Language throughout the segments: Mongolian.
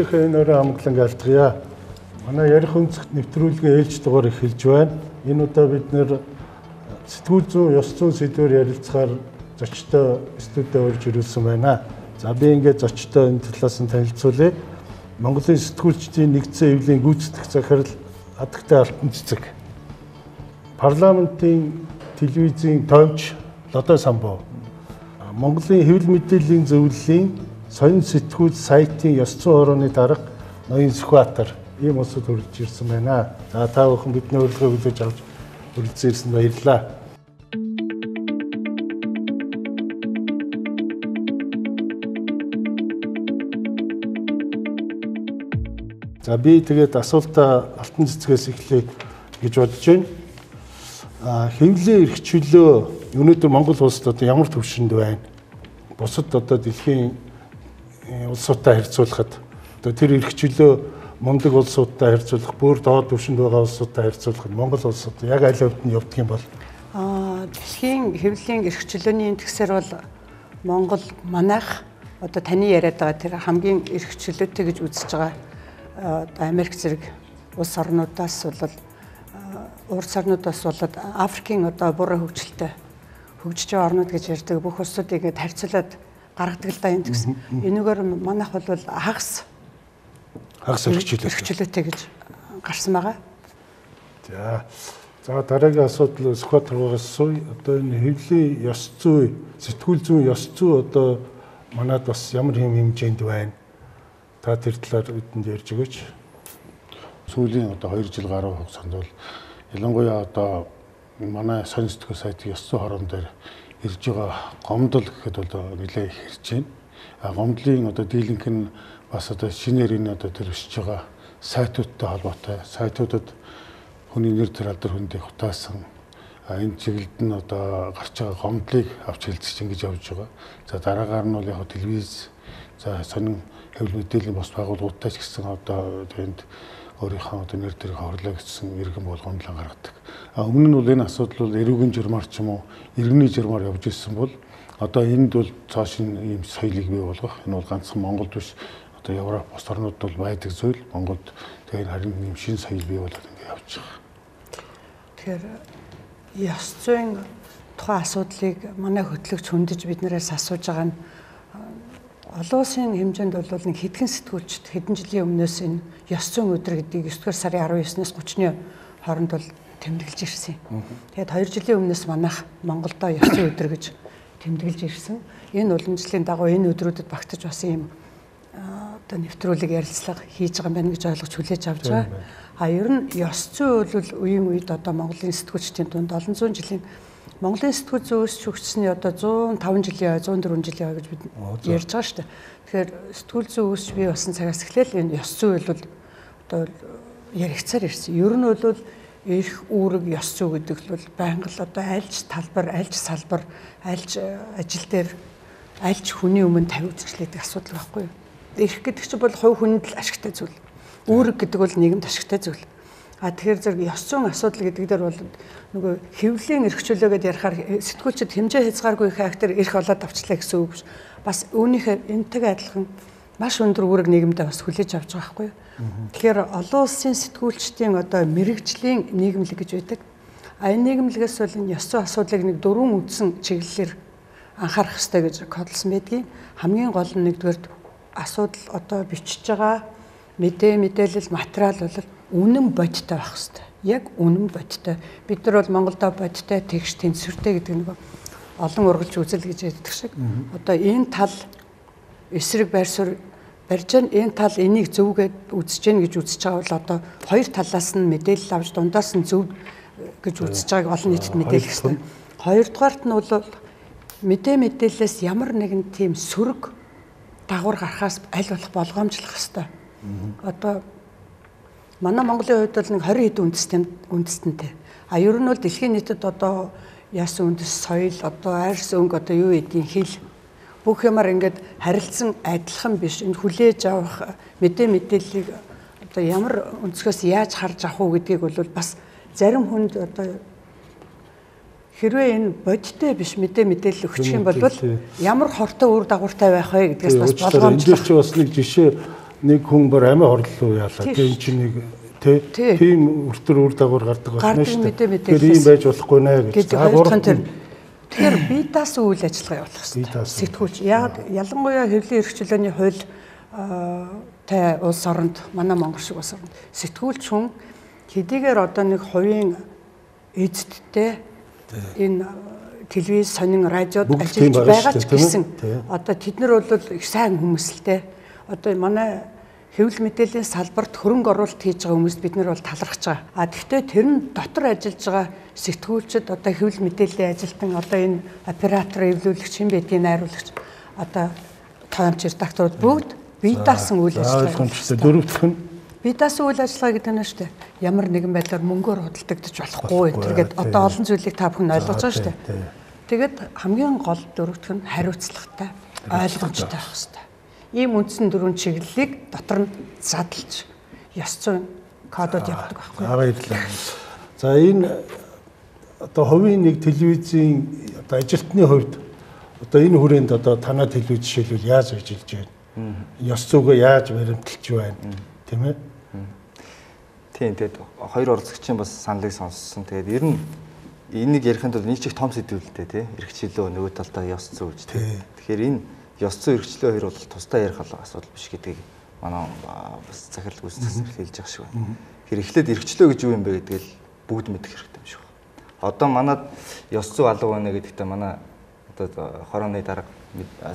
Өнөөдрийнхөө энэ өрөө амглан алтгая. Манай ярих өнцгт нэвтрүүлгийн ээлж дугаар эхэлж байна. Энэ удаа бид нэр сэтгүүл зүйн, ёс зүйн сэдвээр ярилцахаар зочтой студид орж ирүүлсэн байна. За би ингээд зочтой энэ талаас нь танилцуулъя. Монголын сэтгүүлчдийн нэгдсэн эвлийн гүйцэтгэх захирал Хадагтай Алтан Цэцэг. Парламентын телевизийн тоомч Лодой Самбуу. Монголын хэвлэл мэдээллийн зөвлөлийн соён сэтгүүл сайтын ёс зүйн хорооны дарга Ноён Сүхбаатар ийм улсад хүрэж ирсэн байна. За та бүхэн бидний урилгыг хүлээж авч хүрэлцэн ирсэн баярлалаа. За би тэгээд асуултаа Алтан Цэцгээс эхлэе гэж бодож байна. Хэвлэлийн эрх чөлөө өнөөдөр Монгол улсад одоо ямар төвшөнд байна? Бусад одоо дэлхийн улсуудтай харьцуулахад одоо тэр эрх чөлөө мундаг улсуудтай харьцуулах, бүр доод түвшинд байгаа улсуудтай харьцуулахад Монгол улсууд яг аль хувьд нь явдаг юм бол? Дэлхийн хэвлэлийн эрх чөлөөний индексээр бол Монгол манайх одоо таны яриад байгаа тэр хамгийн эрх чөлөөтэй гэж үзэж байгаа Америк зэрэг улс орнуудаас бол Африкийн одоо буруу хөгжилтэй хөгжиж байгаа орнууд гэж ярьдаг бүх улсуудыг ингэж харьцуулаад гаргадаг л да индекс. Энэгээр манайх бол хагас эрх чөлөөтэй гэж гарсан байгаа. За дараагийн асуудал Сүхбаатаргаас асууя. Одоо энэ хэвлэлийн ёс зүй, сэтгүүл зүйн ёс зүй одоо манад бас ямар хэмжээнд байна? Та тэр талаар бидэнд ярьж өгөөч. Сүүлийн одоо 2 жил гаруй хугацаанд бол ялангуяа одоо манай соён сэтгүүл сайтын ёс зүйн хорон дээр ирж байгаа гомдол гэхэд бол нэлээд их ирж байна. Гомдлын одоо дийлэнх нь бас одоо шинээр энэ одоо тэр өсөж байгаа сайтуудтай холбоотой. Сайтуудад хүний нэр төр алдар хүндийг хутаасан энэ чиглэлд нь одоо гарч байгаа гомдлыг авч хэлцэж ингэж явж байгаа. За дараагаар нь бол яг телевиз, за сонин хэвлэл мэдээллийн бос байгууллагуудтай ч гэсэн одоо тэнд өөрийнхөө одоо нэр төрийг хорлоо гэсэн иргэн болгоомжлон гаргадаг. Өмнө нь бол энэ асуудал бол эрүүгийн журмаар ч юм уу иргэний журмаар явж ирсэн бол одоо энд бол цааш ийм соёлыг бий болгох. Энэ бол ганцхан Монголд биш одоо Европ бус орнууд бол байдаг зүйл. Монголд тэгээд харин ийм шин соёл бий болоод ингэ явж байгаа. Тэгэхээр ёс зүйн тухайн асуудлыг манай хөтлөгч хөндөж биднээс асууж байгаа нь олон улсын хэмжээнд бол нэг хэдхэн сэтгүүлчд хэдэн жилийн өмнөөс энэ ёс зүйн өдөр гэдгийг 9 дугаар сарын 19-ноос 30-ны хооронд бол тэмдэглэж ирсэн. Тэгээд 2 жилийн өмнөөс манайх Монголдо ёс зүйн өдөр гэж тэмдэглэж ирсэн. Энэ уламжлалын дагуу энэ өдрүүдэд багтаж бас ийм одоо нэвтрүүлэг ярилцлага хийж байгаа юм байна гэж ойлгож хүлээж авч байгаа. Ер нь ёс зүй бол үеийн үед одоо Монголын сэтгүүлчдийн дунд олон зуун жилийн Монголын сэтгүүл зүйн өсч хөгжсөний одоо 105 жилийн 104 жилийн гэж бид ярьж байгаа шүү дээ. Тэгэхээр сэтгүүл зүйн өсч бий болсон цагаас эхлээл энэ ёс зүй бол одоо яригцаар ирсэн. Ер нь бол эрх үүрэг ёс зүй гэдэг л байнга л одоо альж талбар, альж салбар, альж ажил дээр альж хүний өмнө тавигдчихлээдэг асуудал байхгүй юу? Эрх гэдэг чинь бол хувь хүнд л ашигтай зүйл. Үүрэг гэдэг бол нийгэмд ашигтай зүйл. Тэгэхээр зэрэг ёс зүйн асуудал гэдэг дээр бол нөгөө хэвлэлийн эрх чөлөө гэдээ ярихаар сэтгүүлчид хэмжээ хязгааргүй характер эрх олоод авчлаа гэсэн үг биш. Бас үүнийхээ энтэйг адилхан маш өндөр үүрэг нийгэмдээ бас хүлээж авч байгаа байхгүй юу. Тэгэхээр олон улсын сэтгүүлчдийн одоо мэрэгжлийн нийгэмлэг гэж байдаг. Энэ нийгэмлэгээс бол энэ ёс зүйн асуудлыг нэг 4 үндсэн чиглэлээр анхаарах хэрэгтэй гэж кодлсон байдгийг. Хамгийн гол нь нэгдүгээр асуудал одоо бичиж байгаа мэдээлэл материал бол үнэн бодиттой байх хэрэгтэй. Яг үнэн бодиттой. Бид нар бол Монголдо бодиттой, тэгш тэнцвэртэй гэдэг нэг олон ургалж үзэл гэж яддаг шиг. Одоо энэ тал эсрэг байр суурь барьж байгаа энэ тал энийг зөвгээд үзэж гэн гэж үзэж байгаа бол одоо хоёр талаас нь мэдээлэл авч дундаас нь зөв гэж үзэж байгааг олон нийтэд мэдээлэх хэрэгтэй. Хоёрдугаарт нь бол мэдээлэлээс ямар нэгэн тийм сөрөг дагавар гарахаас аль болох болгоомжлох хэрэгтэй. Одоо манай Монголын хувьд бол нэг 20 хэд үндэстэнтэй. Ер нь бол дэлхийн нийтэд одоо яасан үндэс соёл одоо арьс өнгө одоо юу гэдгийг хэл бүх юмар ингээд харилцан адилхан биш. Энэ хүлээж авах мэдээллийг одоо ямар өнцгөөс яаж харж авах уу гэдгийг бол бас зарим хүнд одоо хэрвээ энэ бодиттой биш мэдээлэл өгчих юм бол ямар хортой үр дагавартай байх вэ гэдгээс бас болгоомжлох. Энд дээр чи бас нэг жишээ нэг хүн бүр амиа хорлоо яалаа. Тэгээ эн чинь нэг тийм өртөр үр дагавар гардаг байна шүү дээ. Тэгэхээр ийм байж болохгүй нэ гэж. Тэгэхээр бие даасан үйл ажиллагаа явуулах хэрэгтэй. Сэтгүүлч яг ялангуяа хэвлэлийн эрхчлөөний хууль тай улс оронд манай Монгол шиг улс оронд сэтгүүлч хүн хэдийгээр одоо нэг хувийн эзэдтэй энэ телевиз, сонин, радиод ажиллаж байгаа ч гэсэн одоо тэд нар бол их сайн хүмүүсэлтэй. Одоо манай хэвлэл мэдээллийн салбарт хөрөнгө оруулалт хийж байгаа хүмүүст бид нар бол талархаж байгаа. А тэгвэл тэр нь дотор ажиллаж байгаа сэтгүүлчид одоо хэвлэл мэдээллийн ажилтан одоо энэ оператор, эвлүүлэгч, хэн байдгийг найруулагч одоо тоомч редакторууд бүгд бие даасан үйл ажиллагаа. Дөрөвдөх нь бие даасан үйл ажиллагаа гэдэг нь шүү дээ. Ямар нэгэн байдлаар мөнгөөр худалдагдаж болохгүй гэдэг одоо олон зүйлийг та бүхэн ойлгож байгаа шүү дээ. Тэгээд хамгийн гол дөрөвдөх нь хариуцлагатай, ойлгомжтой байх хэрэгтэй. Ийм үндсэн дөрвөн чиглэлийг дотор нь задлж ёс зүйн кодод явуулдаг байхгүй. Баярлалаа. За энэ одоо хувийн нэг телевизийн одоо ажилтны хувьд одоо энэ хүрээнд одоо танай телевиз жишээлбэл яаж ажиллаж байна? Ёс зүйгөө яаж баримталж байна? Тийм ээ? Тийм тэгээд хоёр оролцогчийн бас саналыг сонссон. Тэгээд ер нь энийг ярихын тулд нэг чих том сэдвүүлтэй тий эрхчлөө нөгөө талдаа ёс зүй гэж тий. Тэгэхээр энэ ёс зүй эрхчлөө хоёр бол тусдаа ярих асуудал биш гэдгийг манай бас захирал гүйцэтгэгч хэлж байгаа шиг байна. Тэгэхээр эхлээд эрхчлөө гэж юу юм бэ гэдгийг бүгд мэдэх хэрэгтэй юм шиг байна. Одоо манад ёс зүй алга байна гэдэгтээ манай одоо хорооны дарга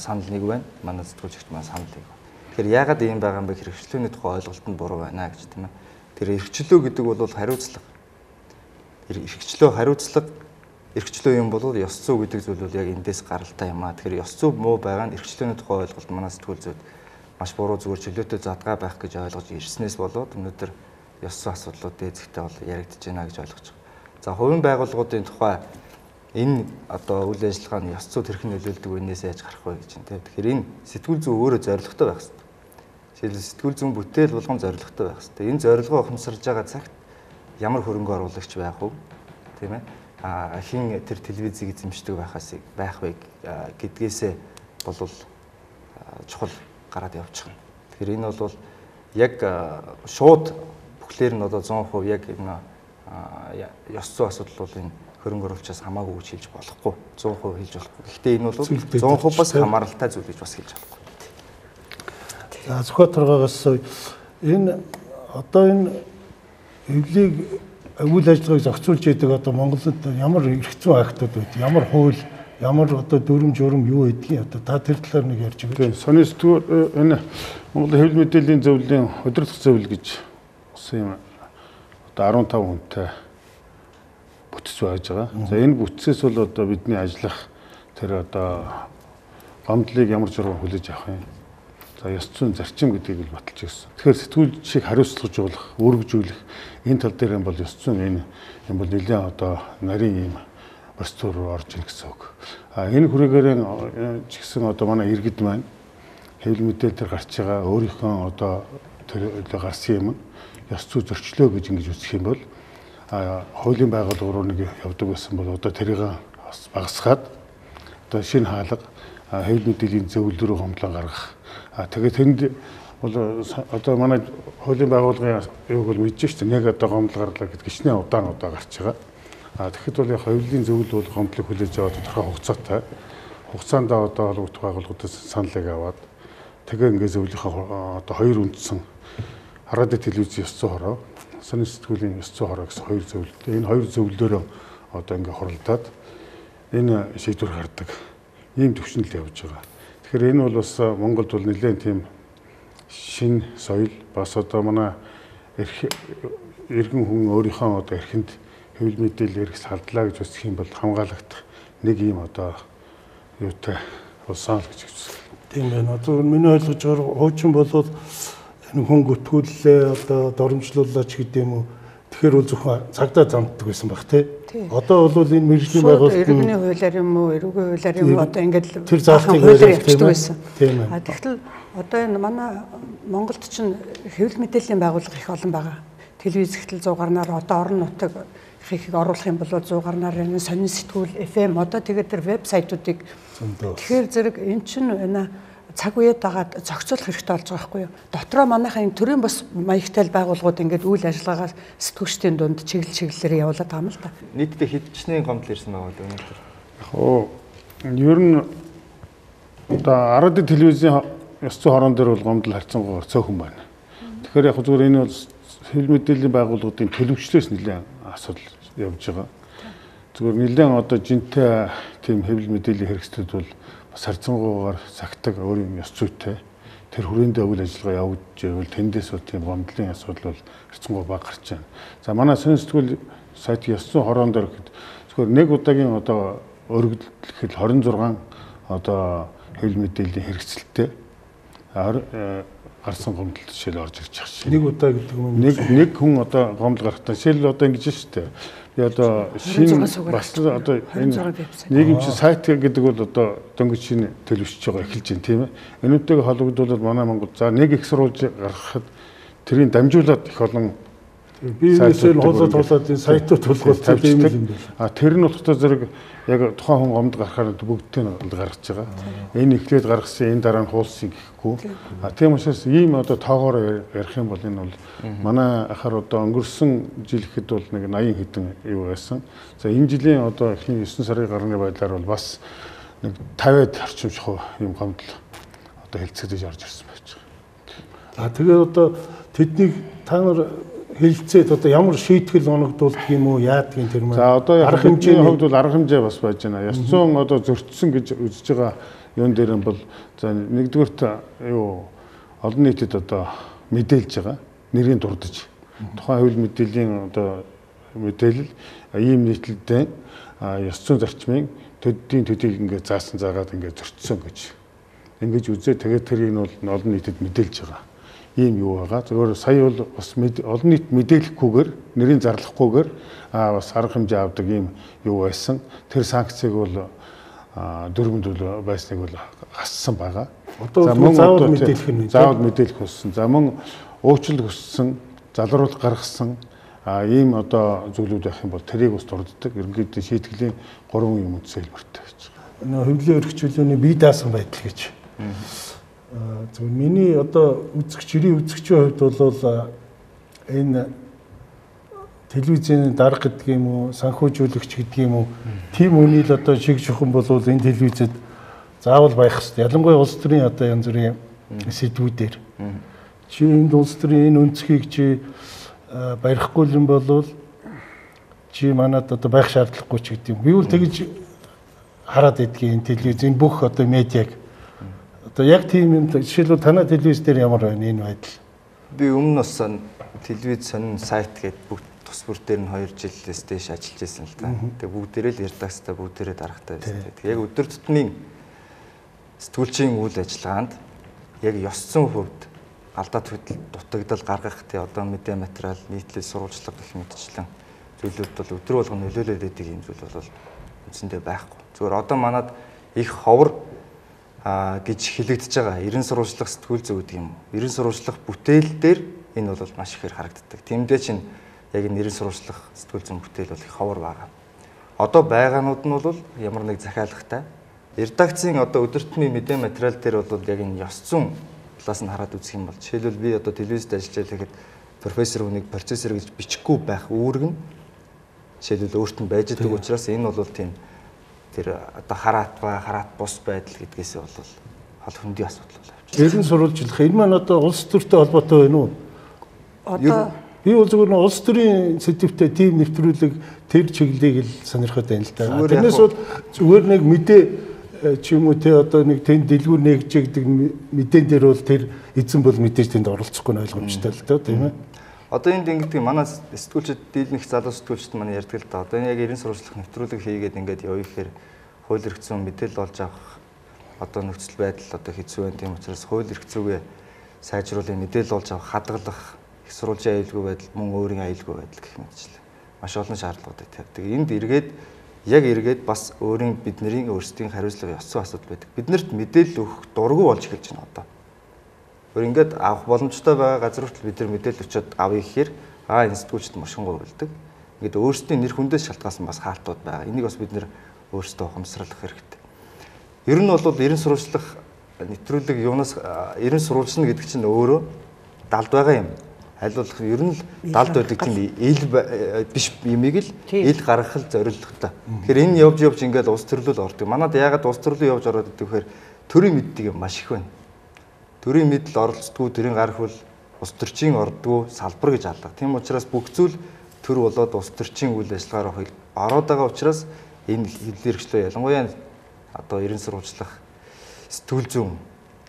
санал нэг байна. Манай сэтгүүлчд маань санал нэг байна. Тэгэхээр яагаад ийм байгаа юм бэ гэхээр эрхчлөөний тухай ойлголт нь буруу байна гэж тийм ээ. Тэр эрхчлөө гэдэг бол хариуцлага. Эрхчлөө хариуцлага эрхчлөө юм бол ёс зүй гэдэг зүйл бол яг эндээс гаралтай юм аа. Тэгэхээр ёс зүй муу байгаа нь эрхчлөөний тухай ойлголт манай сэтгүүл зүйд маш буруу зүгээр чөлөөтэй задгаа байх гэж ойлгож ирснээс болоод өнөөдөр ёс зүй асуудлууд дээцэгтэй бол яригдж байна гэж ойлгож байгаа. За хувийн байгууллагуудын тухай энэ одоо үйл ажиллагаа нь ёс зүй тэрхэн нөлөөлдөг үнээс яаж гарах вэ гэж байна тийм. Тэгэхээр энэ сэтгүүл зүй өөрөө зорилготой байх хэрэгтэй. Жишээлбэл сэтгүүл зүйн бүтээл болгон зорилготой байх хэрэгтэй. Энэ зорилгоо ухамсарж байгаа цагт ямар хөрөнгө оруулагч байх вэ? Тийм ээ. Хин тэр телевизийг эзэмшдэг байх вэ гэдгээсээ болвол чухал гараад явчихна. Тэгэхээр энэ бол яг шууд бүхлээр нь одоо 100% яг энэ ёс зүй асуудал бол энэ хөрөнгө оруулагчаас хамаагүй гэж хэлж болохгүй. 100% хэлж болохгүй. Гэхдээ энэ бол 100% бас хамааралтай зүйл гэж бас хэлж болохгүй. За Сүхбаатаргаас энэ одоо энэ эвлийг үйл ажиллагааг зохицуулж яадаг одоо Монголд ямар эрх зүйн актууд байд, ямар хууль, ямар одоо дүрм журм юу байдгийг одоо та тэр талаар нэг ярьж өгөөч. Сони сэтгүүр энэ Монголын хэвлэл мэдээллийн зөвлөлийн удирдах зөвлөл гэж болсон юм. Одоо 15 хүнтэй бүтц байж байгаа. За энэ бүтцээс бол одоо бидний ажиллах тэр одоо гомдлыг ямар журмаар хүлээж авах юм. За ёс зүйн зарчим гэдгийг л баталж ирсэн. Тэгэхээр сэтгүүлчийг хариуцлагажуулах, өргөжүүлэх энэ тал дээр юм бол ёс зүйн энэ юм бол нэлээд одоо нарийн юм процедур руу орж ийн гэсэн үг. Энэ хүрээгээр ч гэсэн одоо манай иргэд маань хэвлэл мэдээлэл төр гарч байгаа өөрийнхөө одоо тэр гарсан юм ёс зүй зөрчлөө гэж ингэж үзэх юм бол хуулийн байгууллага руу нэг явдаг байсан бол одоо тэрийг багасгаад одоо шинэ хаалга хэвлэл мэдээллийн зөвлөл рүү хомдлон гаргах. Тэгээд тэнд бол одоо манай хуулийн байгууллагын юуг бол мэдэж шүү дээ. Нэг одоо гомдол гарлаа гэдэг гişнээ удаан гарч байгаа. Тэгэхэд бол яг хэвлэлийн зөвлөл бол гомдлыг хүлээж аваад тодорхой хугацаатай. Хугацаанд одоо холбогдох байгууллагуудаас саналыг аваад тэгээ ингээд зөвлөлийнхаа одоо хоёр үндсэн радио телевиз ёс зүй хороо, сонин сэтгүүлийн ёс зүй хороо гэсэн хоёр зөвлөлтэй. Энэ хоёр зөвлөлөөрөө одоо ингээд хоролдоод энэ шийдвэр гаргадаг ийм төвшөнд л явж байгаа. Тэгэхээр энэ бол бас Монголд бол нэлээд тийм шин соёл бас одоо манай иргэн хүн өөрийнхөө одоо эрхэнд хэвлэл мэдээлэл эрх салдлаа гэж үзэх юм бол хамгаалагдах нэг ийм одоо юутай улсаа л гэж үздэг. Тийм байна. Одоо миний ойлгож байгаа хуучин болоод энэ хүн гүтгүүллээ одоо доромжлууллаа ч гэдэг юм уу. Тэгэхээр бол зөвхөн цагдаа замддаг байсан баг тий. Одоо бол энэ мэргэжлийн байгууллагууд иргэний хуулиар юм уу, эрүүгийн хуулиар юм уу одоо ингээд тэр заалтыг хэрэгждэг байсан. Тийм ээ. Тэгтэл одоо энэ манай Монголд чинь хэвлэл мэдээллийн байгууллага их олон байгаа. Телевиз ихтэл 100 гарнаар одоо орон нутаг их оруулах юм бол 100 гарнаар энэ сонин сэтгүүл FM одоо тэгээд тэр вебсайтуудыг тэгэхээр зэрэг эн чинь энэ цаг үед дагаад зохицуулах хэрэгтэй болж байгаа байхгүй юу? Дотроо манайхаа энэ төрийн бас маягтай байгууллагууд ингээд үйл ажиллагаагаа сэтгүүлчдийн дунд чиглэлээр явуулаад байгаа юм л да. Нийтдээ хэдчнээ гомдол ирсэн байгаа л өнөөдөр. Ер нь одоо Арад телевизийн ёс зүйн хорон дээр бол гомдол харьцангуйгаар цөөхөн байна. Тэгэхээр яг зүгээр энэ бол хэвлэл мэдээллийн байгууллагуудын төлөвчлөөс нэлээд асуудал явж байгаа. Зүгээр нэлээд одоо жинтэй тийм хэвлэл мэдээллийн хэрэгслүүд бол бас харьцангуйгаар цагтаг өөрийн ёс зүйтэй тэр хүрээндээ үйл ажиллагаа явуулж байвал тэндээс бол тийм гомдлын асуудал бол харьцангуй бага гарч байна. За манай сонин сэтгүүл сайт ёс зүйн хорон дээр зүгээр нэг удаагийн одоо өргөдлөхөд 26 одоо хэвлэл мэдээллийн хэрэгсэлтэй гарсан гомдол жишээл орж ирж байгаа шээ. Нэг удаа гэдэг юм. Нэг хүн одоо гомдол гарахтаа жишээл одоо ингэж шүү дээ. Би одоо шинэ бас одоо энэ нийгэмч сайт гэдэг бол одоо дөнгөж шинэ төлөвшөж байгаа эхэлж байна тийм ээ. Энүүтэйг холбогдуулаад манай Монгол за нэг их сурвалж гаргахад тэрийг дамжуулаад их олон бизнесээр хулаад энэ сайтууд тулгууртай тийм юм байна. Тэр нь болохтой зэрэг яг тухайн хүн гомд гарахаар бүгдтэй нь гаргаж байгаа. Энэ эхлээд гаргасан энэ дараа нь хуулсан гэхгүй. Тийм учраас ийм одоо тоогоор ярих юм бол энэ бол манай ахаар одоо өнгөрсөн жил ихэд бол нэг 80 хэдэн юу байсан. За энэ жилийн одоо эхний 9 сарын гарны байдлаар бол бас нэг 50-д орчим шахуу ийм гомдол одоо хэлцэгдэж орж ирсэн байж байгаа. Тэгээд одоо тэднийг та нар хэлцээд одоо ямар шийтгэл оногдуулдаг юм уу яадгийн тэр маань. За одоо арга хэмжээний хувьд бол арга хэмжээ бас байж байна. Ёс зүйн одоо зөрчсөн гэж үзэж байгаа юун дээр нь бол за нэгдүгээрт юу олон нийтэд одоо мэдээлж байгаа нэрийн дурдж тухайн хэвлэл мэдээллийн одоо мэдээлэл ийм нийтлэлтэй ёс зүйн зарчмын төдийн төдийг ингээд заасан заагаад ингээд зөрчсөн гэж ингэж үзээ тэгээд тэрийг нь бол олон нийтэд мэдээлж байгаа. Ийм юу байгаа. Зөвхөн сая бол бас олон нийт мэдээлэхгүйгээр нэрийн зарлахгүйгээр бас арга хэмжээ авдаг ийм юу байсан. Тэр санкцыг бол дөрвөнд бол байсныг бол гассан байгаа. Одоо заавал мэдээлэх нь заавал мэдээлэх болсон. За мөн уучлал хүссэн, залруулах гаргасан ийм одоо зүйлүүд байх юм бол тэрийг бас дурддаг. Ерөнхийдөө шийтгэлийн 3 юм үзэлбэртэй байж байгаа. Нөө хөвлийн өргөжлөлийн бие даасан байдал гэж. Зөв миний одоо жирийн үзэгчийн хувьд бол энэ телевизийн дарга гэдэг юм уу, санхүүжүүлэгч гэдэг юм уу, тийм үний л одоо шиг шухан бол энэ телевизэд заавал байх хэрэгтэй. Ялангуяа улс төрийн одоо янз бүрийн сэдвүүдээр. Чи энэ улс төрийн энэ өнцгийг чи барихгүй юм бол чи манад одоо байх шаардлагагүй ч гэдэг юм. Би бол тэгж хараад байдгийн телевизийн бүх одоо медиаг одоо яг тийм юм жишээлбэл танай телевиз дээр ямар байна энэ байдал? Би өмнө бас телевиз сонин сайт гэдэг бүгд тус бүр дээр нь 2 жилээс дээш ажиллаж байсан л та. Тэгээ бүгдээрээ л редакцтай бүгдээрээ даргатай байсан. Тэгээ яг өдөр тутмын сэтгүүлчийн үйл ажиллагаанд яг ёс зүйн хувьд алдаа дутагдал гаргах тий одоо мэдээ материал нийтлэл сурвалжлага гэх мэтчлэн зүйлүүд бол өдөр болгон нөлөөлөд байдаг юм зүйл бол үндсэндээ байхгүй. Зүгээр одоо манад их ховор гэж хэлэгдэж байгаа 90 сурвалжлах сэтгүүл зүй гэдэг юм. 90 сурвалжлах бүтээл дээр энэ бол маш ихээр харагддаг. Тэмдээ чинь яг 90 сурвалжлах сэтгүүл зүйн бүтээл бол их ховор байгаа. Одоо байгаанууд нь бол ямар нэг захиалгатай. Редакцийн одоо өдөртний мэдээ материал дээр бол яг энэ ёс зүйн талаас нь хараад үзэх юм бол жишээлбэл би одоо телевизэд ажиллаж байхад профессор хүнийг процессор гэж бичихгүй байх үүрэг нь жишээлбэл өөрт нь байж байгаа учраас энэ бол тийм тэр одоо хараат бус байдал гэдгээс бол хол хөндийн асуудал бол авч. Ерэн сурвалжлах энэ маань одоо улс төртэй холбоотой байна уу? Одоо би бол зөвхөн улс төрийн сэдвтэй тийм нэвтрүүлэг тэр чиглэлийг л сонирхоод байна л да. Тэрнээс бол зүгээр нэг мэдээ ч юм уу те одоо нэг тэнд дэлгүүр нэгж гэдэг мэдэн дээр бол тэр эзэн бол мэдээж тэнд оролцохгүй нь ойлгомжтой л доо тийм ээ. Одоо энд ингэдэг манай сэтгүүлчид дийлнэх залуу сэтгүүлчид манай ярьдаг л да. Одоо энэ яг 90 сурвалжлах нэвтрүүлэг хийгээд ингээд явъя гэхээр хууль эрх зүйн мэдээлэл олж авах одоо нөхцөл байдал одоо хэцүү байна. Тийм учраас хууль эрх зүйгээ сайжруулах, мэдээлэл олж авах, хадгалах, их сурвалжийн аюулгүй байдал, мөн өөрийн аюулгүй байдал гэх мэтчлээ. Маш олон шаардлагуудыг тавьдаг. Энд эргээд бас өөрийн бидний өөрсдийн хариуцлага ёс зүйн асуудал байдаг. Биднэрт мэдээлэл өгөх дургүй болж эхэлж байна одоо. Өөр ингээд авах боломжтой байгаа газар хүртэл бид нар мэдээлэл өчөөд авъя гэхээр энэ сэтгүүлчд машингуй үлдэг. Ингээд өөрсдийн нэр хүндээс шалтгаалсан бас хаалтууд байгаа. Энийг бас бид нар өөрсдөө ухамсарлах хэрэгтэй. Ер нь бол 90 сурвалжлах нэвтрүүлэг юунаас ерэн сурвалжлна гэдэг чинь өөрөө далд байгаа юм. Хайлуулах ер нь далд байдаг тийм ил биш юмыг л ил гаргах л зорилготой. Тэгэхээр энэ явж ингээд улс төрлөл ордог. Манайд яагаад улс төрлөө явж ороод идэх вэхээр төрийн мэддэг юм маш их байна. Төрийн мэдл оролцдгүй, төрийн гарахвал улс төрчийн ордгоо салбар гэж алга. Тийм учраас бүх зүйл төр болоод улс төрчийн үйл ажиллагаар ороод байгаа учраас энэ хэвлэл хэрэгчлөө ялангуяа одоо ерэн сурвалжлах сэтгүүл зүйн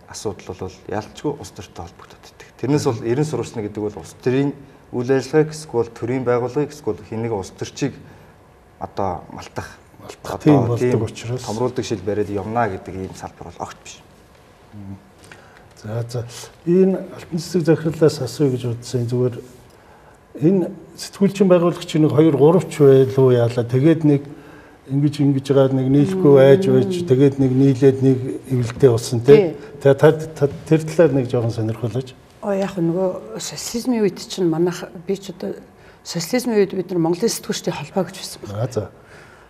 асуудал бол ялцгүй улс төртэй холбогдоод байдаг. Тэрнээс бол ерэн сурвалжлна гэдэг бол улс төрийн үйл ажиллагааг эсвэл төрийн байгууллагыг эсвэл хэнийг улс төрчийг одоо малтах тийм болдог учраас томруулдаг шил бариад явна гэдэг ийм салбар бол огт биш. За энэ алтан цэцэг захирлаас асууя гэж бодсон. Зүгээр энэ сэтгүүлчин байгуулагчийн 2 3 ч байлуу яалаа. Тэгээд нэг ингэж байгаа нэг нийлэхгүй байж тэгээд нэг нийлээд нэг эвлэлтэй болсон тий. Тэгээд тэр талаар нэг жоохон сонирхолж. Яг нөгөө социализмын үед чинь манайх би ч одоо социализмын үед бид нар Монголын сэтгүүлчдийн холбоо гэж байсан байна. За.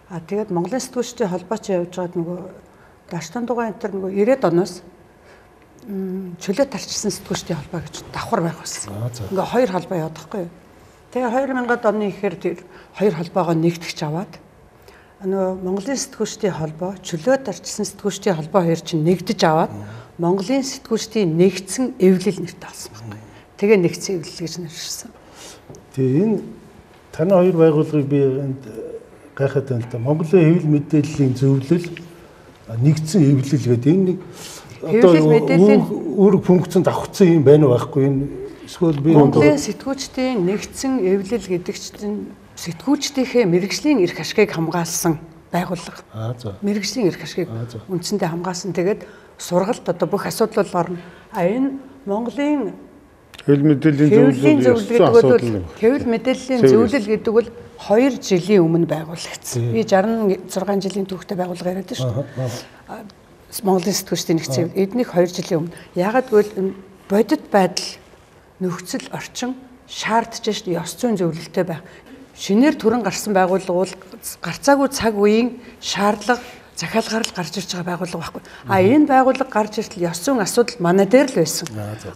Тэгээд Монголын сэтгүүлчдийн холбоо ч явж байгаад нөгөө Даштан дугаан энэ нөгөө 90-ад оноос чөлөө тарчсан сэтгүүлчдийн холбоо гэж давхар байх байсан. Ингээ 2 холбоо яваад байхгүй юу. Тэгээ 2000-ад оны ихээр тэр 2 холбоогоо нэгтгэж аваад нөгөө Монголын сэтгүүлчдийн холбоо, чөлөө тарчсан сэтгүүлчдийн холбоо хоёр чинь нэгдэж аваад Монголын сэтгүүлчдийн нэгдсэн эвлэл нэртэй болсон байна. Тэгээ нэгдсэн эвлэл гэж нэрлэсэн. Тэгээ энэ таны 2 байгууллагыг би энд гайхаад байна л да. Монголын хэвлэл мэдээллийн зөвлөл нэгдсэн эвлэл гэдэг энэ нэг одоо үүрэг функцэнд давхцсан юм байна уу байхгүй энэ эсвэл би Монголын сэтгүүлчдийн нэгдсэн эвлэл гэдэг чинь сэтгүүлчдийнхээ мэргэжлийн эрх ашигыг хамгаалсан байгууллага. Мэргэжлийн эрх ашигыг үндсэндээ хамгаалсан. Тэгээд сургалт одоо бүх асуудал орно. Энэ Монголын хэвлэл мэдээллийн хэвлэл мэдээллийн зөвлөл гэдэг бол 2 жилийн өмнө байгуулагдсан. Би 66 жилийн түүхтэй байгууллага яриад шүү дээ. Монголын сэтгүүлчдийн нэгдсэн эднийг 2 жилийн өмнө. Яагаад гэвэл бодит байдал нөхцөл орчин шаардж шít ёс зүйн зөвлөлттэй байх. Шинээр төрөн гарсан байгууллага бол гарцаагүй цаг үеийн шаардлага захиал гарал гарч ирж байгаа байгууллага байхгүй. Энэ байгууллага гарч иртэл ёс зүйн асуудал манай дээр л байсан.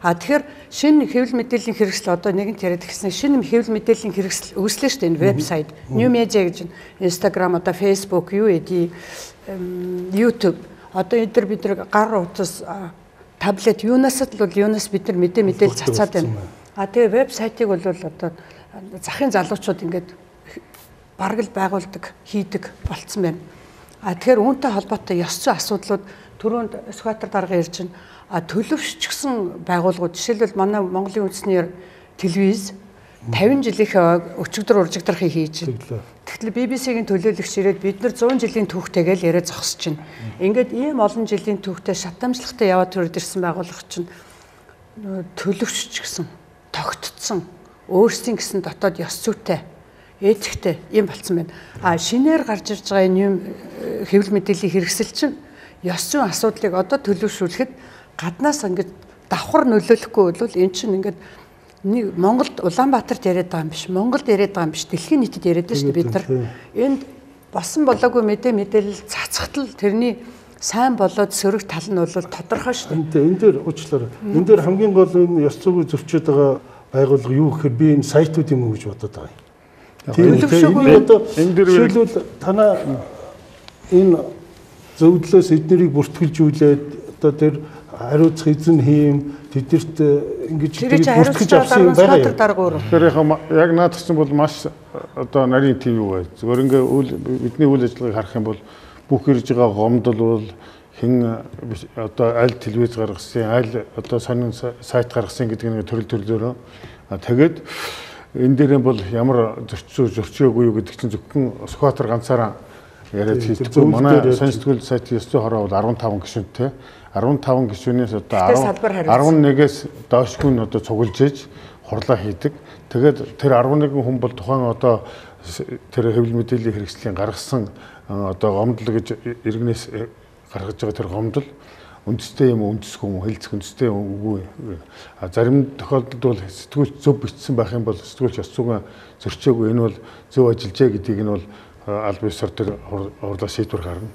Тэгэхээр шинэ хэвлэл мэдээллийн хэрэгсэл одоо нэгэнт яриад гисэн шинэ хэвлэл мэдээллийн хэрэгсэл үүслээ шүү дээ энэ вебсайт. New Media гэж Instagram одоо Facebook юу эдий YouTube одоо эдгээр бид нар гар утас таблет юунаас л бол юунаас бид нар мэдээлэл цацаад байна. Тэгээ вебсайтыг бол одоо захын залуучууд ингээд бараг л байгуулдаг, хийдэг болцсон байна. Тэгэхээр үүнтэй холбоотой ёс зүйн асуудлууд түрүүнд Сүхбаатар дарга ярьж байна. Төлөвшчихсэн байгууллагууд жишээлбэл манай Монголын үндэсний телевиз 50 жилийнхээ өчигдөр уржигдрахыг хийж байна. Тэгэхээр BBC-гийн төлөөлөгч ирээд бид нар 100 жилийн түүхтэйгээл яриа зогсож байна. Ингээд ийм олон жилийн түүхтэй шатамжлагтай яваад төрөд ирсэн байгууллага чинь төлөвшчихсэн, тогтцсон, өөрсдийн гэсэн дотоод ёс зүйтэй, этиктэй юм болцсон байна. Шинээр гарч ирж байгаа энэ юм хэвлэл мэдээллийн хэрэгсэл чинь ёс зүйн асуудлыг одоо төлөвшүүлэхэд гаднаас ингээд давхар нөлөөлөхгүй бол эн чинь ингээд нэг Монголд Улаанбаатарт яриад байгаа юм биш, Монголд яриад байгаа юм биш, дэлхийн нийтэд яриад байна шүү дээ бид нар. Энд болсон болоогүй мэдээлэл цацхтал тэрний сайн болоод сөрөг тал нь бол тодорхой шүү дээ. Энэ дээр уучлаарай. Энэ дээр хамгийн гол энэ ёс зүйн зөрчиж байгаа байгууллага юу гэхээр би энэ сайтууд юм уу гэж бодоод байгаа юм. Тийм одоо энэ дээр жишээлбэл танаа энэ зөвлөлөөс эднэрийг бүртгэлжүүлээд одоо тэр хариуцах эзэн хийм тэдэрт ингэж бүртгэж авсан юм байгаа юм. Тэгэхээр яг наад чинь бол маш одоо нарийн тийм юу вэ? Зөвхөн ингээ бидний үйл ажиллагааг харах юм бол бүх ирж байгаа гомдол бол хэн одоо аль телевиз гаргасан, аль одоо сонин сайт гаргасан гэдэг нэг төрлөөрөө тэгээд энэ дээр бол ямар зөрчөөгүй юу гэдэг чинь зөвхөн Сүхбаатар ганцаараа яриад хэлдэг. Манай сонин сэтгүүл сайт ёс зүйн хороо бол 15 гишүүнтэй. 15 гишүүнээс одоо 11-ээс доошгүй нь одоо цуглаж иж хурлаа хийдэг. Тэгээд тэр 11 хүн бол тухайн одоо тэр хэвлэл мэдээллийн хэрэгслийн гаргасан одоо гомдол гэж иргэнээс гаргаж байгаа тэр гомдол үндэстэй юм үндэсгүй юм хэлцэх үндэстэй үгүй. Зарим тохиолдолд бол сэтгүүлч зөв бичсэн байх юм бол сэтгүүлч ёс зүйн зөрчөөгүй энэ бол зөв ажиллажээ гэдгийг нь бол аль биесээр тэр хурлаа шийдвэр гарна.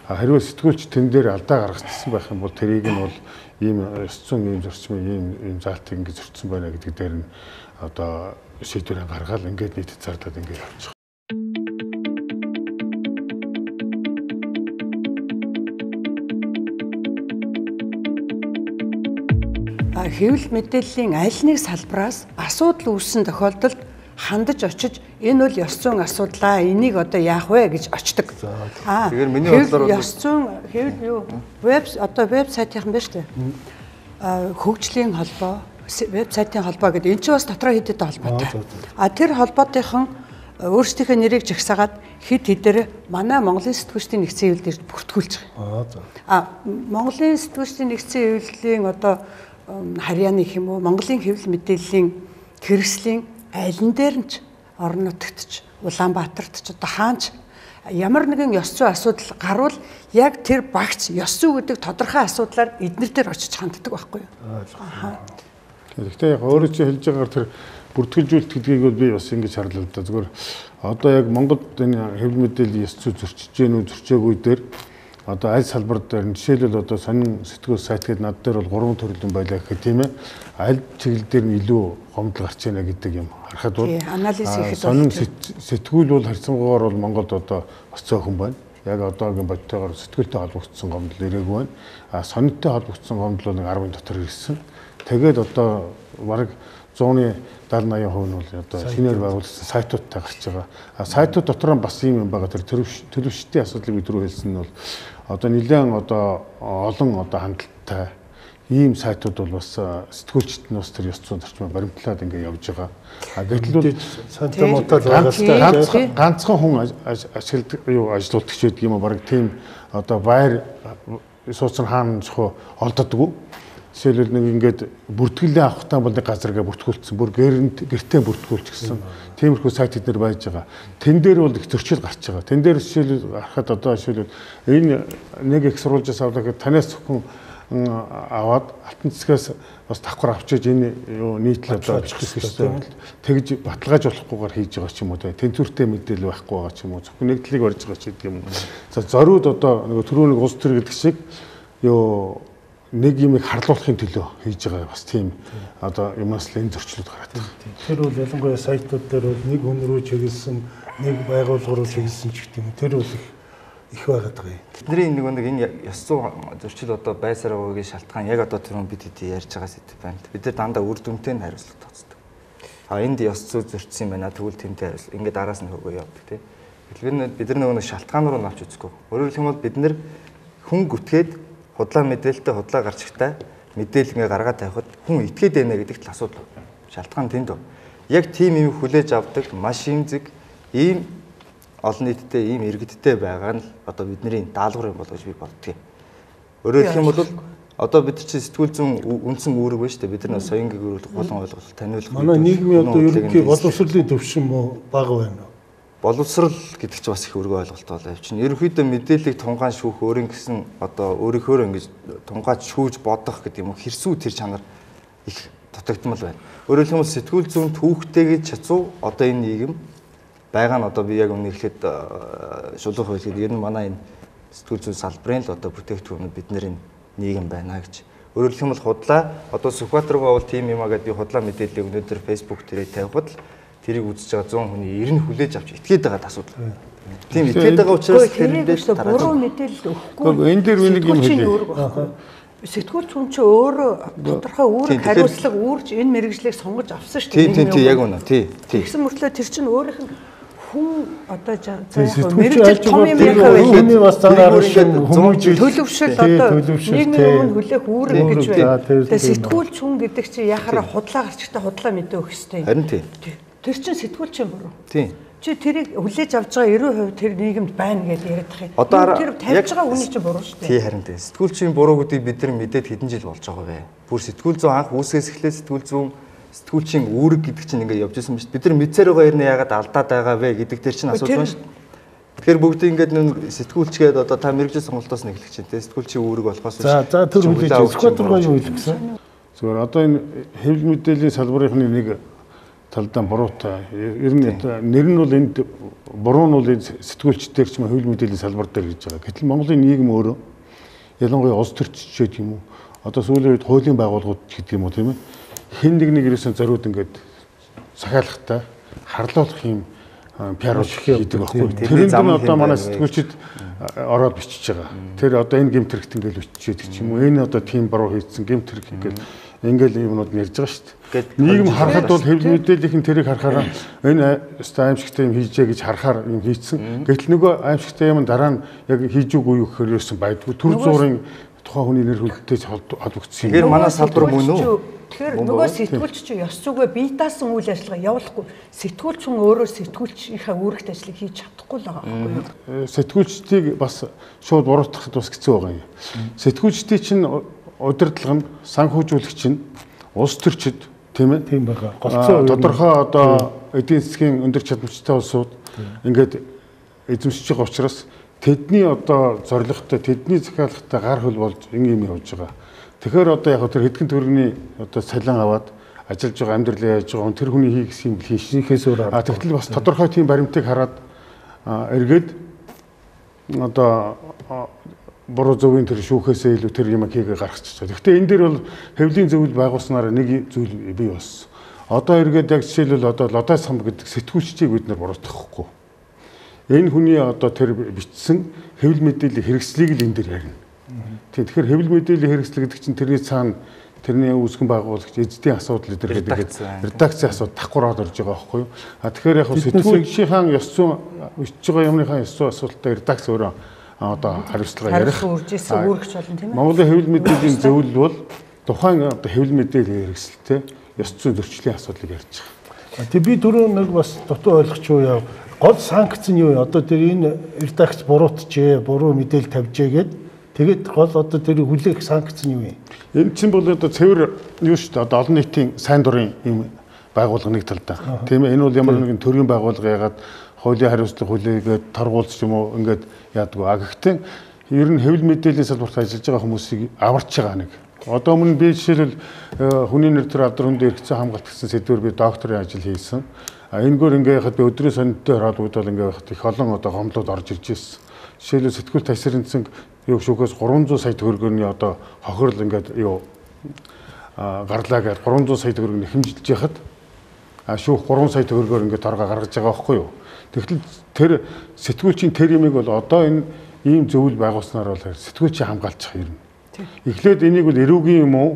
Хэрвээ сэтгүүлч тэн дээр алдаа гаргачихсан байх юм бол тэрийг нь бол ийм ёс зүйн ийм зарчмын ийм заалтыг ингэ зөрчсөн байна гэдэг дээр нь одоо шийдвэрээ гаргаад ингээд нийтэд зардаад ингээд явчих. Хэвлэл мэдээллийн аль нэг салбараас асуудал үүссэн тохиолдолд хандаж очиж энэ бол ёс зүйн асуудлаа, энийг одоо яах вэ гэж очдог. Тэгэхээр миний бодлоор ёс зүйн хэвлэл юу веб сайтынхан байна шүү дээ. Хөгжлийн холбоо, веб сайтын холбоо гэдэг энэ ч бас дотроо хэд хэдэн холбоотой. Тэр холбоотойхон өөрсдийнхөө нэрийг жагсаагаад хэд хэдээр манай Монголын сэтгүүлчдийн нэгдсэн хэвлэлд бүртгүүлж байгаа. Монголын сэтгүүлчдийн нэгдсэн хэвлэлийн одоо харьяаны гэх юм уу Монголын хэвлэл мэдээллийн хэрэгслийн айлн дээр нь ч орон нутагт ч Улаанбаатарт ч одоо хаанч ямар нэгэн ёс зүйн асуудал гарвал яг тэр багц ёс зүй гэдэг тодорхой асуудлаар эднэр дээр очиж ханддаг байхгүй юу? Гэхдээ яг өөрөө чи хэлж байгаагаар тэр бүртгэлжүүлэлт гэдгийг бол би бас ингэж харлаа л да. Зүгээр одоо яг Монголд энэ хэвлэл мэдээллийн ёс зүй зөрчиж гэнүү зөрчөөгүй дээр одоо аль салбар дээр жишээлбэл одоо сонин сэтгүүл сайт гэдэг над дээр бол 3 төрлийн байлаа гэх тийм ээ. Аль чиглэл дээр нь илүү гомдол гарч ийнэ гэдэг юм харахад бол анализ хийхэд сонин сэтгүүл бол харьцангуйгаар бол Монголд одоо бас цөөхөн байна. Яг одоогийн бодтойгоор сэтгүүлтэй холбогдсон гомдол ирээгүй байна. Сонинтой холбогдсон гомдол бол 10-ын дотор ирсэн. Тэгээд одоо бараг 100-ны 70-80% нь бол одоо шинээр байгуулсан сайтуудтай гарч байгаа. Сайтууд дотор нь бас юм байгаа. Тэр төлөвшөлтийн асуудлыг бид рүү хэлсэн нь бол одоо нэлээд одоо олон одоо хангалттай ийм сайтууд бол бас сэтгүүлчд нь бас тэр ёс зүйн зарчмыг баримтлаад ингээд явж байгаа. Гэтэл бол сантай муутай ганцхан хүн ашигладаг юу ажилуулдаг ч гэдэг юм уу баг тийм одоо байр сууцсан хаана зохио олддоггүй. Жишээлбэл нэг ингээд бүртгэлээ авахтаа бол нэг газаргаа бүртгүүлсэн. Бүр гэртээ бүртгүүлж гисэн. Тиймэрхүү сайт эднэр байж байгаа. Тэн дээр бол их зөрчил гарч байгаа. Тэн дээр жишээлбэл харахад одоо жишээлбэл энэ нэг их сурвалжаас авлаа гэхэд танаас зөвхөн аваад алтан цэцгээс бас давхар авчиж энэ юу нийтлэл одоо очих гэсэн. Тэгж баталгааж болохгүйгээр хийж байгаа ч юм уу. Тэнцвэртэй мэдээлэл байхгүй байгаа ч юм уу. Зөвхөн нэг талыг барьж байгаа ч гэдэг юм. За зориуд одоо нэг түрүүний улс төр гэдэг шиг юу нэг юмыг харлуулахын төлөө хийж байгаа бас тийм одоо юмас л энэ зөрчлүүд гараад байна. Тэр бол ялангуяа сайтууд дээр бол нэг хүн рүү чиглэсэн, нэг байгууллага руу чиглэсэн ч гэдэг юм. Тэр бол их байгаад байгаа юм. Бидний нэг энэ ёс зүйн зөрчил одоо байсаар байгаагийн шалтгаан яг одоо түрүүн бид хэд ярьж байгаа сэдв байна. Бид нар дандаа үр дүнтэй нь хариуцлага тооцдог. Энд ёс зүй зөрчсөн юм байна. Тэгвэл тэнтэй хариуцлага. Ингээд араас нь хөгөө явдаг тийм. Бид нар нэг шалтгаан руу навч үзэхгүй. Өөрөөр хэлбэл бид нар хүн гүтгээд худлаа мэдээлэлтэй худлаа гарчигтай мэдээлэл ингээ гаргаад тавихад хүн итгээд байна гэдэгт л асуудал шалтгаан тэнд байна. Яг тийм юм хүлээж авдаг маш имзэг ийм олон нийтэд ийм иргэдтэй байгаа нь одоо бидний даалгавар юм болов гэж би боддгийг. Өөрөөр хэлэх юм бол одоо бид чинь сэтгүүл зүйн үндсэн үүрэг байна шүү дээ. Бид нар соёнгийн гөрөлх болон ойлголт таниулах. Манай нийгмийн одоо ерөнхий боловсролын төвшин бага байна. Боловсрал гэдэг чинь бас их өргөө ойлголт болоо явчихна. Ерөнхийдөө мэдээллийг тунгаан шүүх өөрийн гэсэн одоо өөрийнхөө ингэж тунгааж шүүж бодох гэдэг юм хэрсүү тэр чанар их дутагдмал байна. Өөрөөр хэлбэл сэтгүүл зүйн түүхтэй гэж чацуу одоо энэ нийгэм байгаа нь одоо би яг өмнө ирэхэд шулуух хууль гэдэг энэ манай энэ сэтгүүл зүйн салбарын л одоо бүтээгдэхүүн бидний нийгэм байна гэж. Өөрөөр хэлбэл худлаа одоо Сүхбаатар руу бол тийм юм аа гэдэг би худлаа мэдээллийг өнөөдөр Facebook дээрээ тавихад л тэрийг үзэж байгаа 100 хүний 90 хүлээж авч итгээд байгаа асуудал. Тийм итгээд байгаа учраас тэрэндээ буруу мэдээлэл өгөхгүй. Энэ дээр нэг юм хэлээ. Сэтгүүлч хүн чинь өөрөө тодорхой үүрэг хариуцлага үүрж энэ мэрэгжлийг сонгож авсан шүү дээ. Тийм яг үнэ. Тэгсэн мөртлөө тэр чинь өөрийнх нь хүн одоо заах мэрэгжил том юм яхаа байх. Хүний бас цаагаар хүмүүжил төлөвшөл одоо нийгмийн өмнө хүлээх үүрэг гэж байна. Тэгээ сэтгүүлч хүн гэдэг чинь яхаараа худлаа гарчтай худлаа мэдээ өгөх хэрэгтэй. Харин тийм. Тэр чинь сэтгүүлчийн буруу. Тийм. Чи тэрийг хүлээж авч байгаа 90% тэр нийгэмд байна гэдээ яриад тах юм. Тэр тавьж байгаа хүний чинь буруу шүү дээ. Тий харин тийм. Сэтгүүлчийн буруу гэдгийг бид нар мэдээд хэдэн жил болж байгаа вэ? Бүр сэтгүүл зүйн анх үүсгээс эхлээд сэтгүүлчийн үүрэг гэдэг чинь ингээд явж ирсэн ба шүү. Бид нар мэдсээр байгаа юм яагаад алдаад байгаа вэ гэдэг дээр чинь асуудал байна шүү. Тэгэхээр бүгд ингээд сэтгүүлчгээд одоо та мэрэгжил сонголтоос нь эхлэх чинь тий сэтгүүлчийн үүрэг болохоос за тэр хүлээж Сүхбаатар гоё хэлсэн. Зүгээр одоо энэ хэвлэл мэдээллийн салбарынхны нэг талдаа буруутай. Ер нь нэр нь бол энд буруу нь бол сэтгүүлчдээр ч юм хэвлэл мэдээллийн салбар дээр гэж байгаа. Гэтэл Монголын нийгэм өөрөө ялангуяа улс төрчид ч юм уу одоо сүүлийн үед хуулийн байгууллагууд гэдэг юм уу тийм ээ хэн нэг ерөөсөн зориуд ингээд захиалахтай харлуулах юм пиар хийдэг байхгүй. Тэрэн дээр одоо манай сэтгүүлчид ороод бичиж байгаа. Тэр одоо энэ гэмт хэрэгт ингээд бичиж ч юм уу энэ одоо тийм буруу хийсэн гэмт хэрэг ингээл юмнууд нь ярьж байгаа шүү дээ. Нийгэм харахад бол хэвлэл мэдээллийн тэрийг харахаараа энэ өстой аимшигтай юм хийжээ гэж харахаар юм хийцэн. Гэтэл нөгөө аимшигтай юм дараа нь яг хийж үгүй юу гэхээр юусэн байдгүй. Төр зуурын тухайн хүний нэр хүндтэй холбогдсон юм. Тэгэхээр манай салбар мөн үү? Тэгэхээр нөгөө сэтгүүлч чинь ёс зүгээ бие даасан үйл ажиллагаа явуулахгүй сэтгүүлч хүн өөрөө сэтгүүлчийнхээ үүрэгт ажлыг хийж чадахгүй л байгаа байхгүй юу? Сэтгүүлчдийг бас шууд буруутгахад бас хэцүү байгаа юм. Сэтгүүлчдийн чинь удирдлага нь санхүүжүүлэгч нь улс төрчид тийм ээ? Тийм байгаа. Голцоо тодорхой одоо эдийн засгийн өндөр чадамжтай улсууд ингээд эзэмшиж байгаа учраас тэдний одоо зорилготой тэдний захиалгатай гар хөл болж юм явж байгаа. Тэгэхээр одоо яг тэр хэдхэн төгрөгийн одоо цалин аваад ажиллаж байгаа амьдралаа яаж байгаа тэр хүний хийх юм хийхээс өөр тэгтэл бас тодорхой тийм баримтыг хараад эргээд одоо буруу зөвийн тэр шүүхээсээ илүү тэр юм хийгээ гаргачихсан. Гэхдээ энэ дээр бол хэвлийн зөвлөл байгуулснараа нэг зүйл бий болсон. Одоо эргээд яг жишээлбэл одоо лодой сам гэдэг сэтгүүлчдийг бид нар буруутгахгүй. Энэ хүний одоо тэр бичсэн хэвлэл мэдээллийн хэрэгслийг л энэ дээр ярина. Тэгэхээр хэвлэл мэдээллийн хэрэгсэл гэдэг чинь тэрний цаана тэрний үүсгэн байгуулагч эзэдийн асуудал эдэр гэдэг редакцийн асуудал давхраад орж байгаа байхгүй юу? Тэгэхээр яг сэтгүүлчийн ёс зүйн бичиж байгаа юмныхаа ёс зүйн асуудалтай редакц өөрөө одоо хариуцлага ярих. Үржсэн үүрэгч болно тийм ээ. Монголын хэвлэл мэдээллийн зөвлөл бол тухайн одоо хэвлэл мэдээллийн хэрэгсэлтэй ёс зүйн зөрчлийн асуудлыг ярьж байгаа. Тэг би дөрөв нэг бас дутуу ойлгохгүй яа. Гол санкц нь юу вэ? Одоо тэр энэ редакц буруутжээ, буруу мэдээлэл тавьжээ гэдэг. Тэгээд гол одоо тэр хүлээх санкц нь юу вэ? Энэ чинь бол одоо цэвэр юу шүү дээ. Одоо олон нийтийн сайн дурын юм байгууллага нэг талдаа. Тийм ээ. Энэ бол ямар нэгэн төрийн байгууллага ягаад хуулийн хариуцлага хүлээгээд торгуулж юм уу ингээд яадгүй. Гэхдээ ер нь хэвлэл мэдээллийн салбарт ажиллаж байгаа хүмүүсийг аварч байгаа нэг. Одоо өмнө би жишээлбэл хүний нэр төр авдрын дээр хэрэгцээ хамгаалт гэсэн сэдвээр би докторийн ажил хийсэн. Энэгээр ингээд яхад би өдрийн сонинтой хараад ингээд яхад их олон одоо гомдлууд орж ирж ирсэн. Жишээлбэл сэтгүүл тасрынцэн юу шүүхээс 300 сая төгрөгийн одоо хохирол ингээд юу гарлаа гэж 300 сая төгрөг нэхэмжилж яхад шүүх 3 сая төгрөгөөр ингээд торгоо гаргаж байгаа байхгүй юу. Тэгвэл тэр сэтгүүлчийн тэр юмыг бол одоо энэ ийм зөвлөл байгуулснаар бол сэтгүүлчийн хамгаалчих юм. Эхлээд энийг бол эрүүгийн юм уу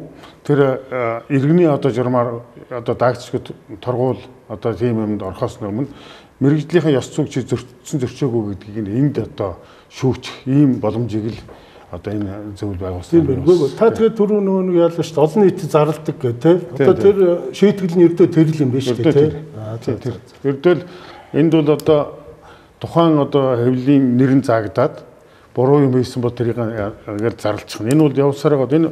тэр иргэний одоо журмаар одоо даагчид торгуул одоо тийм юмд орохоос өмнө мэрэгжлийнхээ ёс зүйг чи зөрчсөн зөрчөөгүй гэдгийг энд одоо шүүгч ийм боломжийг л одоо энэ зөвлөл байгуулсан. Та тэгээд түрүү нөгөө яалаа шүү дээ олон нийт зарладаг гэх тээ. Одоо тэр шийтгэл нь ердөө тэр л юм биш үү тээ. Ердөө энд бол одоо тухайн одоо хэвлэлийн нэр нь заагдаад буруу юм хийсэн бол тэрийг зарлчих. Энэ бол явсаар байгаа. Энэ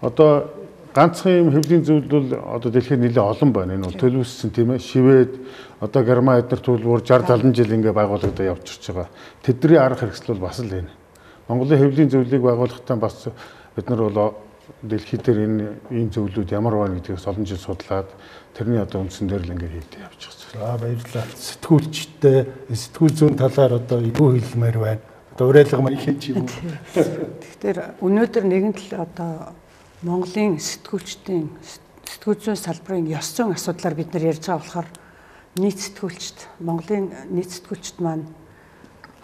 одоо ганцхан юм хэвлэлийн зөвлөл бол одоо дэлхийд нэлээд олон байна. Энэ бол төлөвлөсөн тийм ээ. Швед одоо Герман эднэр төлбөр 60 70 жил ингээ байгуулагдаад явчихж байгаа. Тэдний арга хэрэгсэл бол бас л энэ. Монголын хэвлэлийн зөвлөлийг байгуулахдаа бас бид нар бол дэлхийд дээр энэ ийм зөвлөлүүд ямар байна гэдгээс олон жил судлаад тэрний одоо үндсэн дээр л ингээ хийдэг явж байгаа. Баярлалаа. Сэтгүүлчтэй сэтгүүл зүйн талаар одоо юу хэлмээр байна. Одоо уриалга маань хийж юм. Тэгэхээр өнөөдөр нэгэн тал одоо Монголын сэтгүүлчдийн сэтгүүл зүйн салбарын ёс зүйн асуудлаар бид нар ярьж байгаа болохоор нийт сэтгүүлчд Монголын нийт сэтгүүлчд маань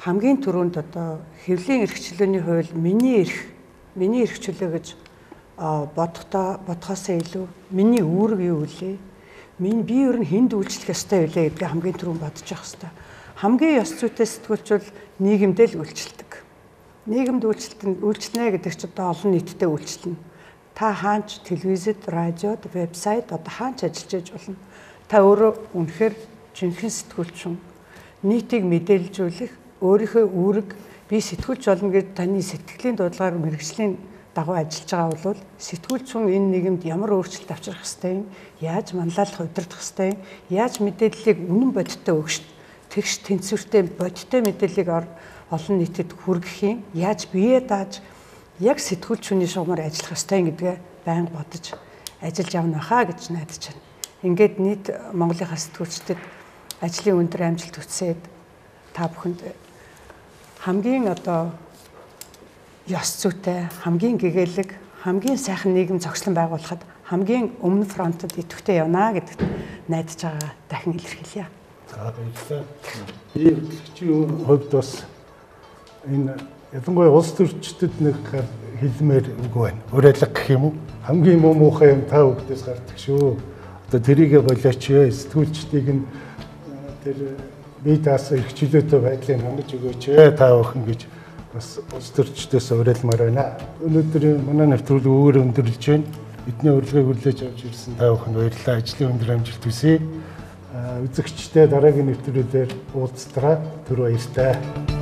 хамгийн түрүүнд одоо хэвлэлийн эрх чөлөөний хууль миний эрх чөлөө гэж бодохоос илүү миний үүрэг юу вэ? Би ер нь хүнд үйлчлэх ёстой вэ гэдгийг хамгийн түрүүнд бодож явах хэрэгтэй. Хамгийн ёс зүйтэй сэтгүүлч бол нийгэмдээ л үйлчлдэг. Нийгэмд үйлчлэнэ гэдэг чинь одоо олон нийтэд үйлчлэнэ. Та хаач телевизэд, радиод, вебсайт одоо хаач ажиллаж болно. Та өөрөө үнэхээр жинхэнэ сэтгүүлчин нийтийг мэдээлжүүлэх өөрийнхөө үүрэг би сэтгүүлч болно гэж таны сэтгэлийн дуудлагаар мэргэжлийн дагуу ажиллаж байгаа бол сэтгүүлчин энэ нийгэмд ямар өөрчлөлт авчрах ёстой юм, яаж манлайлах удирдах ёстой юм, яаж мэдээллийг үнэн бодиттой өгч тэгш тэнцвэртэй бодиттой мэдээллийг олон нийтэд хүргэх юм, яаж бие дааж яг сэтгүүлчүний шугамар ажиллах ёстой гэдгээ байнга бодож ажиллаж явна хаа гэж найдаж байна. Ингээд нийт Монголынхаа сэтгүүлчдэд ажлын өндөр амжилт хүсээд та бүхэнд хамгийн одоо ёс зүйтэй, хамгийн гэгээлэг, хамгийн сайхан нийгэм зохицлон байгуулахад хамгийн өмнө фронтод идэвхтэй явна гэдэгт найдаж байгаа дахин илэрхийлье. За баярлалаа. Би хөтлөгчийн хувьд бас энэ ялангуяа улс төрчдөд нэг хэлмээр үг байна. Уриалга гэх юм уу? Хамгийн муухай юм та бүгдээс гардаг шүү. Одоо тэрийгэ болооч сэтгүүлчдийг нь тэр бие даасан эрхчлөөтэй байдлыг хангаж өгөөч та бүхэн гэж бас улс төрчдөөс уриалмаар байна. Өнөөдөр манай нэвтрүүлэг өөр өндөрлөж байна. Бидний урилгыг хүлээж авч ирсэн та бүхэнд баярлалаа. Ажлын өндөр амжилт хүсье. Үзэгчдээ дараагийн нэвтрүүлгээр уулзтраа. Түр баярлалаа.